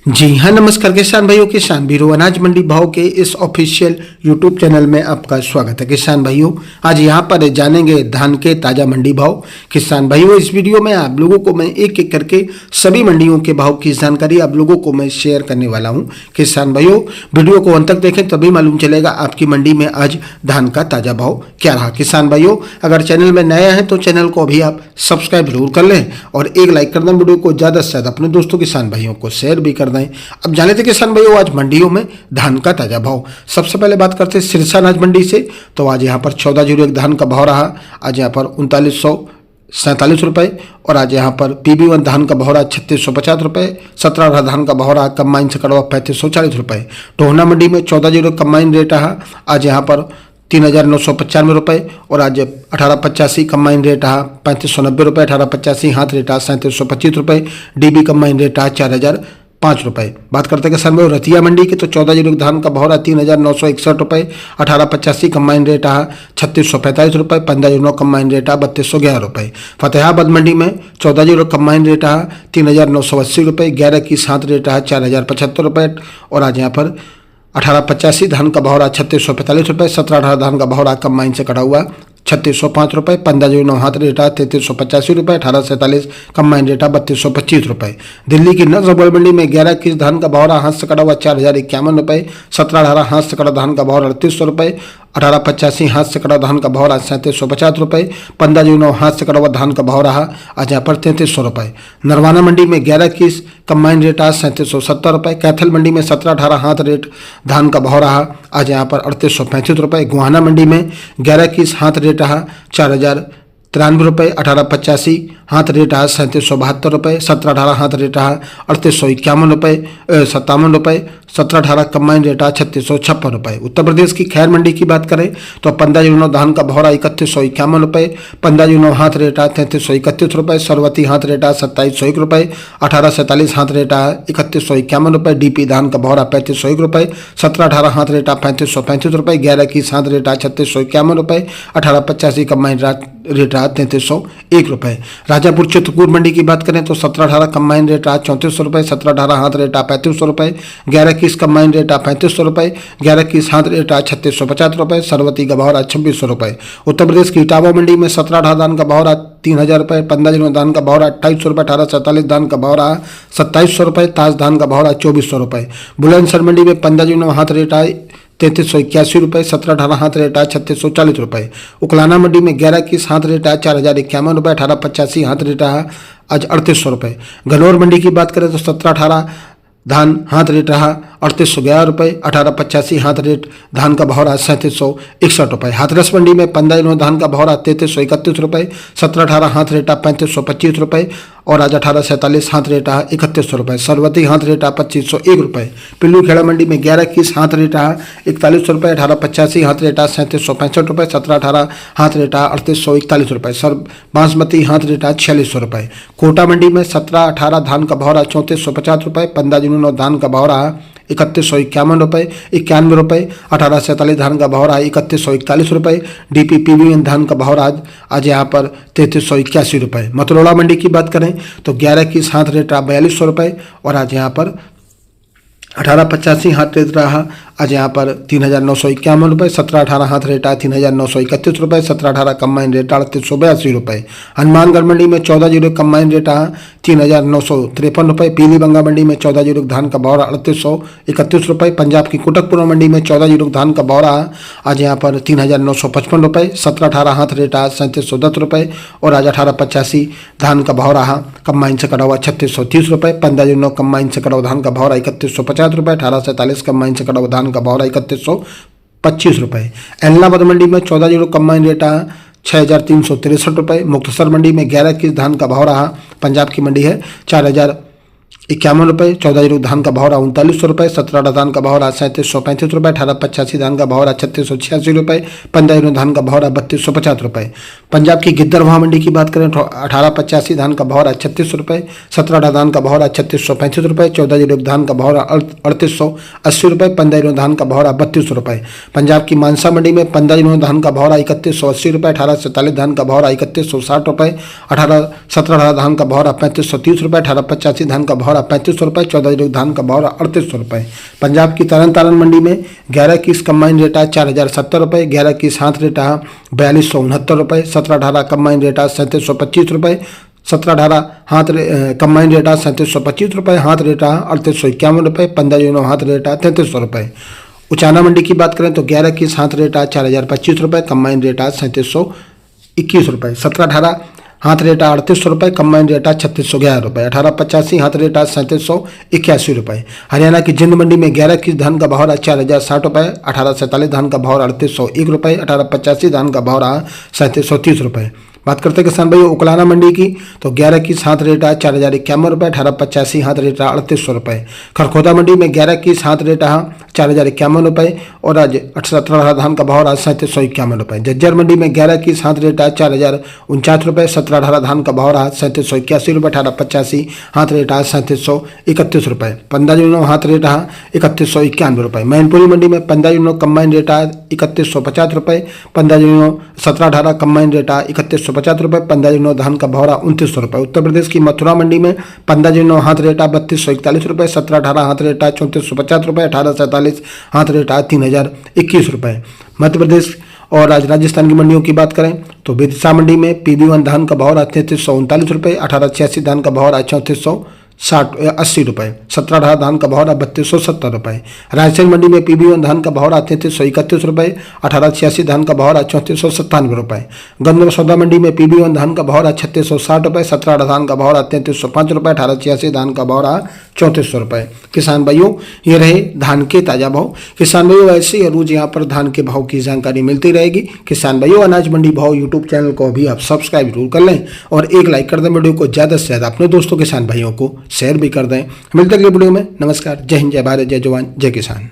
जी हाँ, नमस्कार किसान भाइयों, किसान वीरों, अनाज मंडी भाव के इस ऑफिशियल यूट्यूब चैनल में आपका स्वागत है। किसान भाइयों, आज यहाँ पर जानेंगे धान के ताज़ा मंडी भाव। किसान भाइयों, इस वीडियो में आप लोगों को मैं एक एक करके सभी मंडियों के भाव की जानकारी आप लोगों को मैं शेयर करने वाला हूँ। किसान भाइयों, वीडियो को अंत तक देखें तभी मालूम चलेगा आपकी मंडी में आज धान का ताज़ा भाव क्या रहा। किसान भाइयों, अगर चैनल में नया है तो चैनल को अभी आप सब्सक्राइब जरूर कर लें और एक लाइक कर दें। वीडियो को ज़्यादा से ज़्यादा अपने दोस्तों किसान भाइयों को शेयर भी कर दें। अब जाने थे किसान भाइयों आज मंडियों में धान का ताजा भाव। सबसे पहले बात करते हैं सिरसा अनाज मंडी से। तो आज यहाँ पर 1401 धान का भाव रहा। आज यहाँ पर 3947 रुपये और आज यहाँ पर PB1 धान का भाव रहा 3650 रुपये। 17 धान का भाव रहा कंबाइन से कड़वा 3540 रुपये। टोहना मंडी में 1401 कंबाइन रेट रहा। आज यहाँ पर 3995 रुपये और आज 1885 कंबाइन रेट रहा 3590 रुपये। 1885 हाथ रेट रहा 3725 रुपये। DB कंबाइन रेट रहा 4005 रुपये। बात करते हैं किसान भाई रतिया मंडी की। तो 1401 धान का भाव रहा 3961 रुपये। 1885 कंबाइन रेट रहा 3645 रुपये। 1509 कंबाइन रेट रहा 3211 रुपये। फतेहाबाद मंडी में 1401 कंबाइन रेट रहा 3980 रुपये। 11 की हाथ रेट रहा 4075 रुपये और आज यहाँ पर 1885 धान का भाव रहा 3645 रुपये। 17 धान का भाव रहा कंबाइन से कटा हुआ 3605 रुपये। 1509 हाथ रेट रहा 3385 रुपये। 1847 कंबाइन रेट रहा 3225 रुपये। दिल्ली की नजर मंडी में 11 की धान का भाव रहा हाथ से कटा हुआ 4051 रुपये। 17 हाथ से कटा धान का भाव रहा 3800 रुपये। 1885 हाथ से कटा धान का भाव रहा 3750 रुपये। 1509 हाथ से कटा हुआ धान का भाव रहा आज यहाँ पर 3300 रुपये। नरवाना मंडी में 11 की कंबाइन रेट रहा 3770 रुपये। कैथल मंडी में 17-18 हाथ रेट धान का भाव रहा आज यहाँ पर 3835 रुपये। गुहाना मंडी में 11 की हाथ रेट रहा 4093 रुपये। 1885 हाथ रेट रहा 3772 रुपये। 17-18 हाथ रेट रहा 3851 रुपये 57 रुपये। 17-18 कंबाइन रेट रहा 3656 रुपये। उत्तर प्रदेश की खैर मंडी की बात करें तो 1509 धान का भाव रहा 3151 रुपये। 1509 हाथ रेट रहा 3331 रुपये। सरवती हाथ रेट रहा 2701 रुपये। 1847 हाथ रेट रहा 3151 रुपये। DP धान का भाव रहा 3501 रुपये। 17-18 हाथ रेट रहा 3535 रुपये। 11 की हाथ रेट रहा 3651 रुपये। 1885 कंबाइन रेट रहा 3301 रुपये। राजापुर चित्रकूट मंडी की बात करें तो 17-18 कंबाइन रेट रहा 3400 रुपये। 17-18 हाथ रेट रहा 3500 रुपये। 11 की कंबाइन रेट रहा 3500 रुपये। 11 की हाथ रेट रहा 3650 रुपये। सरवती का भाव रहा 2600 रुपये। उत्तर प्रदेश की इटावा मंडी में 17-18 धान का भाव रहा 3000 रुपये। 15 धान का भाव रहा 2800 रुपये। 1847 धान का भाव रहा 2700 रुपये। ताज धान का भाव रहा 2400 रुपये। बुलंदशहर मंडी में 15 हाथ रेट रहा 3381 रुपये। 17-18 हाथ रेट रहा 3640 रुपये। उकलाना मंडी में 11 की हाथ रेट रहा 4051 रुपये। 1885 हाथ रेट रहा आज 3800 रुपये। गनौर मंडी की बात करें तो 17-18 धान हाथ रेट रहा 3811 रुपये। 1885 हाथ रेट धान का भाव रहा 3761 रुपये। हाथरस मंडी में 15 धान का भाव रहा 3331 रुपये। 17-18 हाथ रेट रहा 3525 रुपये और आज 1847 हाथ रेट रहा 3100 रुपये। सरवती हाथ रेट रहा 2501 रुपये। पिल्लू खेड़ा मंडी में 11 की हाथ रेट रहा 4100 रुपये। 1885 हाथ रेट रहा 3765 रुपये। 17-18 हाथ रेट रहा 3841 रुपये। सर बासमती हाथ रेट रहा 4600 रुपये। कोटा मंडी में 17-18 धान का भाव रहा 3450 रुपये। 15 धान का भाव रहा 3151 रुपये 91 रुपये। 1847 धान का भाव रहा 3141 रुपये। DP PB धान का भाव रहा आज यहाँ पर 3381 रुपये। मतरोड़ा मंडी की बात करें तो 11 की हाथ रेट रहा 4200 रुपये और आज यहाँ पर 1885 हाथ रेट रहा आज यहाँ पर 3951 रुपये। 17-18 हाथ रेट रहा 3931 रुपये। 17-18 कंबाइन रेट रहा 3882 रुपये। हनुमानगढ़ मंडी में 1401 कंबाइन रेट रहा 3953 रुपये। पीलीबंगा मंडी में 1401 धान का भाव रहा 3831 रुपये। पंजाब की कोटकपुरा मंडी में 1401 धान का भाव रहा आज यहाँ पर 3955 रुपये। 17-18 हाथ रेट रहा 3710 रुपये और आज 1885 धान का भाव रहा कंबाइन से कटा हुआ 3630 रुपये। 15 कंबाइन से कटा हुआ धान का भाव रहा 3150 रुपये। 1847 कंबाइन से कटा हुआ धान का भाव रहा 3125 रुपये। एलनाबाद मंडी में 14 कंबाइन रेट रहा 6363 रुपये। मुक्तसर मंडी में 11 की धान का भाव रहा, पंजाब की मंडी है, 4051 रुपये। 14 धान का भाव रहा 3900 रुपये। 17 धान का भाव रहा 3735 रुपये। 1885 धान का भाव रहा 3686 रुपये। 15 धान का भाव रहा 3250 रुपये। पंजाब की गिद्दरवाह मंडी की बात करें तो 1885 धान का भाव रहा 3600 रुपये। 17 धान का भाव रहा 3635 रुपये। 14 धान का भाव रहा 3880 रुपये। 15 धान का भाव रहा 3200 रुपये। पंजाब की मानसा मंडी में 15 धान का भाव रहा 3180 रुपये। 1847 धान का भाव रहा 3160 रुपये। 17 धान का भाव रहा 3530 रुपये। 1885 धान का भाव भाव 3500 रुपये, 14 जीरो धान का भाव 3800 रुपये। पंजाब की तरन तारण मंडी में 11-21 कंबाइन रेट 4070 रुपये, 11-21 हाथ रेट 4269 रुपये, 17-18 कंबाइन रेट 3725 रुपये, 17-18 हाथ कंबाइन रेट 3725 रुपये, हाथ रेट 3851 रुपये, 15 हाथ रेट 3300 रुपये। उचाना मंडी की बात करें तो 11-21 हाथ रेट 4025 रुपये, कंबाइन रेट 3721 रुपये, 17-18 हाथ रेट 3800 रुपये, कंबाइन रेट 3611 रुपये, 18-85 हाथ रेट 3781 रुपये। हरियाणा की जिंद मंडी में 11-21 धान का भाव 4060 रुपये, 18-47 धान का भाव 3801 रुपये, 18-85 धान का भाव 3730 रुपये। बात करते हैं किसान भाई उकलाना मंडी की तो 11-21 हाथ रेट 4051 रुपये, 18-85 हाथ रेट 3800 रुपये। खरखोदा मंडी में 11-21 हाथ रेट 4051 रुपये और आज 17-18 धान का भाव 3751 रुपये। जज्जर मंडी में 11-21 हाथ रेट 4049 रुपये, 17-18 धान का भाव 3781 रुपये, 18-85 हाथ रेट 3731 रुपये, 15 हाथ रेट 3191 रुपये। मैनपुरी मंडी में 15 कंबाइन रेट 3150 रुपये, 15 17-18 कंबाइन रेट 3150 रुपये, 15 धान का भाव 2900 रुपये। उत्तर प्रदेश की मथुरा मंडी में 15 हाथ रेट 3241 रुपये, 17-18 हाथ रेट 3450 रुपये, 18-47 हाथ रेट 3021 रुपये। मध्य प्रदेश और आज राजस्थान की मंडियों की बात करें तो विदिशा मंडी में PB1 धान का भाव 3339 रुपये, 1886 धान का भाव 3480 रुपये, 17-18 धान का भाव 3270 रुपये। रायसेन मंडी में PB1 धान का भाव 3331 रुपये, 1886 धान का भाव 3497 रुपये। गंदम सौदा मंडी में PB1 धान का भाव 3660 रुपये, 17-18 धान का भाव 3305 रुपये, 1886 धान का भाव 3400 रुपये। किसान भाइयों ये रहे धान के ताजा भाव। किसान भाइयों ऐसे ही रोज यहाँ पर धान के भाव की जानकारी मिलती रहेगी। किसान भाइयों अनाज मंडी भाव यूट्यूब चैनल को भी आप सब्सक्राइब जरूर कर लें और एक लाइक कर दें। वीडियो को ज़्यादा से ज़्यादा अपने दोस्तों किसान भाइयों को शेयर भी कर दें। मिलते अगले वीडियो में। नमस्कार, जय हिंद, जय भारत, जय जवान, जय किसान।